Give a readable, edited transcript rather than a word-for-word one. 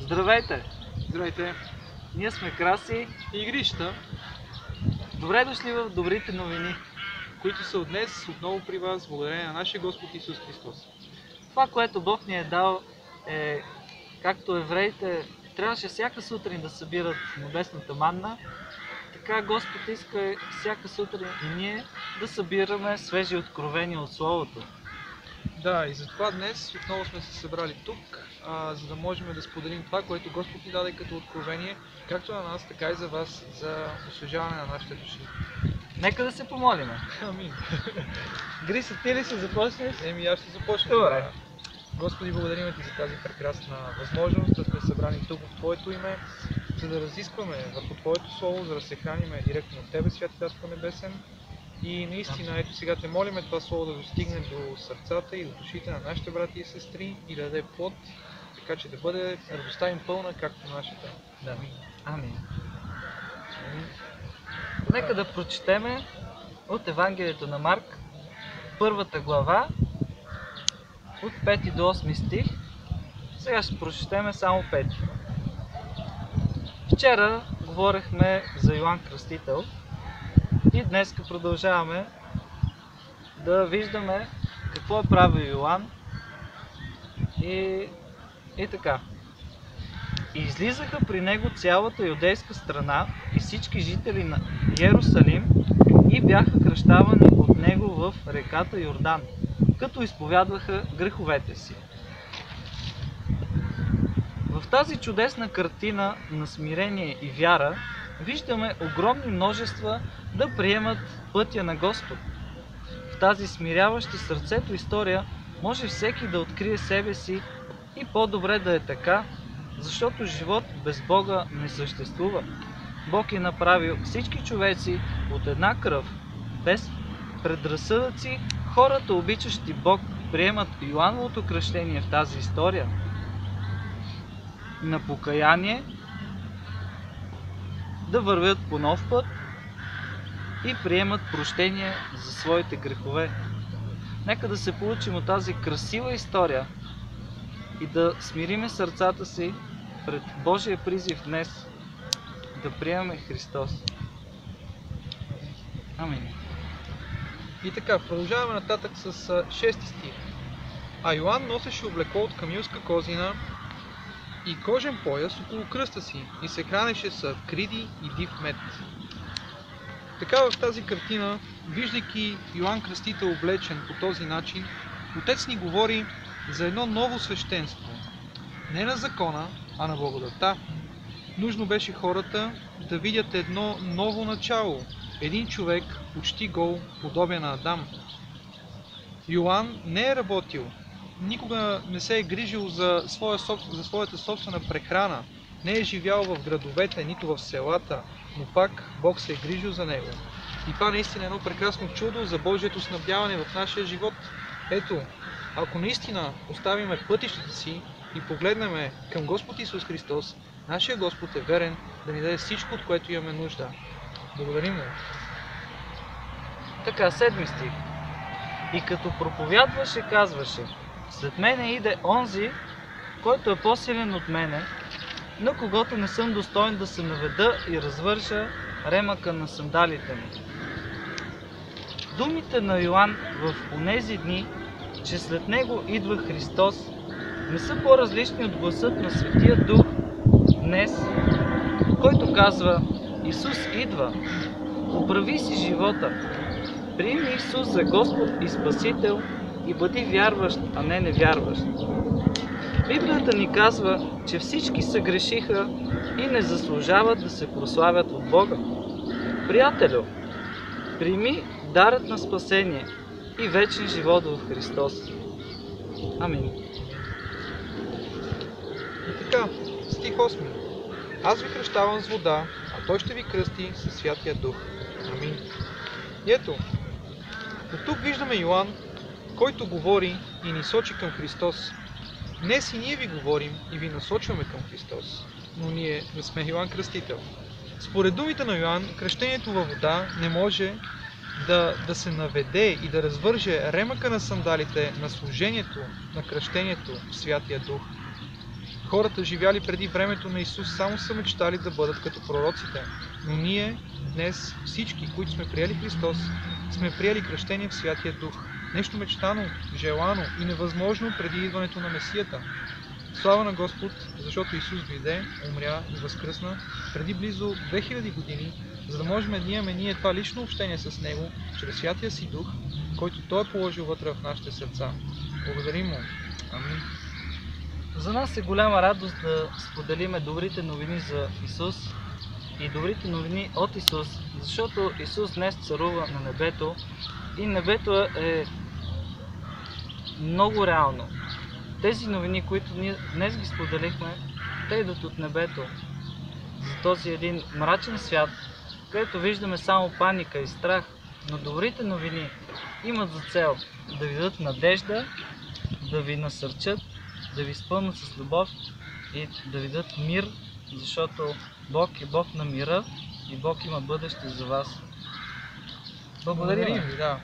Здравейте! Здравейте! Ние сме Краси и Гришта, Добре дошли в Добрите новини, които са от днес отново при вас, благодарение на нашия Господ Исус Христос. Това, което Бог ни е дал, е, както евреите трябваше всяка сутрин да събират небесната манна, така Господ иска всяка сутрин и ние да събираме свежи откровения от Словото. Да, и затова днес отново сме се събрали тук, за да можем да споделим това, което Господ ни даде като откровение, както на нас, така и за вас, за освежаване на нашите души. Нека да се помолиме. Амин. Гриса, ти ли ще започнеш? Аз ще започна. Добре. Господи, благодарим Ти за тази прекрасна възможност да сме събрани тук в Твоето име, за да разискваме върху Твоето Слово, за да се храниме директно от Тебе, Святи Татко Небесен. И наистина, ето сега Те молиме това Слово да достигне до сърцата и до душите на нашите брати и сестри и да даде плод, така че да бъде радостта им пълна, както нашата. Да. Амин. Нека да прочетеме от Евангелието на Марк, първата глава, от 5 до 8 стих. Сега ще прочетеме само 5. Вчера говорихме за Йоан Кръстител и днес продължаваме да виждаме какво е правил Йоан и така. И излизаха при него цялата юдейска страна и всички жители на Йерусалим и бяха кръщавани от него в реката Йордан, като изповядваха греховете си. В тази чудесна картина на смирение и вяра виждаме огромни множества да приемат пътя на Господ. В тази смиряваща сърцето история може всеки да открие себе си и по-добре да е така, защото живот без Бога не съществува. Бог е направил всички човеци от една кръв, без предразсъдъци. Хората, обичащи Бог, приемат Йоановото кръщение в тази история на покаяние, да вървят по нов път и приемат прощение за своите грехове. Нека да се получим от тази красива история и да смириме сърцата си пред Божия призив днес да приемаме Христос. Амин. И така, продължаваме нататък с 6 стих. А Йоан носеше облекло от камилска козина и кожен пояс около кръста си и се хранеше с криди и див мед. Така в тази картина, виждайки Йоан Кръстител облечен по този начин, Отец ни говори за едно ново свещенство. Не на закона, а на благодата. Нужно беше хората да видят едно ново начало. Един човек, почти гол, подобен на Адам. Йоан не е работил, никога не се е грижил за своята собствена прехрана, не е живял в градовете, нито в селата, но пак Бог се е грижил за него. И това наистина е едно прекрасно чудо за Божието снабдяване в нашия живот. Ето, ако наистина оставиме пътищата си и погледнем към Господ Исус Христос, нашия Господ е верен да ни даде всичко, от което имаме нужда. Благодарим Му. Така, 7 стих. И като проповядваше, казваше: след мене иде онзи, който е по-силен от мене, на когото не съм достоен да се наведа и развържа ремъка на сандалите му. Думите на Йоан в онези дни, че след него идва Христос, не са по-различни от гласът на Светия Дух днес, който казва: Исус идва, оправи си живота, приеми Исус за Господ и Спасител и бъди вярващ, а не невярващ. Библията ни казва, че всички се грешиха и не заслужават да се прославят от Бога. Приятелю, приеми дарът на спасение и вечен живот в Христос. Амин. И така, стих 8. Аз ви кръщавам с вода, а Той ще ви кръсти със Святия Дух. Амин. И ето, от тук виждаме Йоан, който говори и ни сочи към Христос. Днес и ние ви говорим и ви насочваме към Христос, но ние не сме Йоан Кръстител. Според думите на Йоан, кръщението във вода не може да се наведе и да развърже ремъка на сандалите на служението, на кръщението в Святия Дух. Хората, живяли преди времето на Исус, само са мечтали да бъдат като пророците. Но ние, днес, всички, които сме приели Христос, сме приели кръщение в Святия Дух. Нещо мечтано, желано и невъзможно преди идването на Месията. Слава на Господ, защото Исус дойде, умря и възкръсна преди близо 2000 години, за да можем да имаме ние това лично общение с Него, чрез Святия си Дух, който Той е положил вътре в нашите сърца. Благодарим Му. Амин. За нас е голяма радост да споделиме добрите новини за Исус и добрите новини от Исус, защото Исус днес царува на небето и небето е много реално. Тези новини, които ние днес ги споделихме, те идват от небето. За този един мрачен свят, където виждаме само паника и страх, но добрите новини имат за цел да ви дадат надежда, да ви насърчат, да ви изпълнят с любов и да ви дадат мир, защото Бог е Бог на мира и Бог има бъдеще за вас. Благодарим ви, да.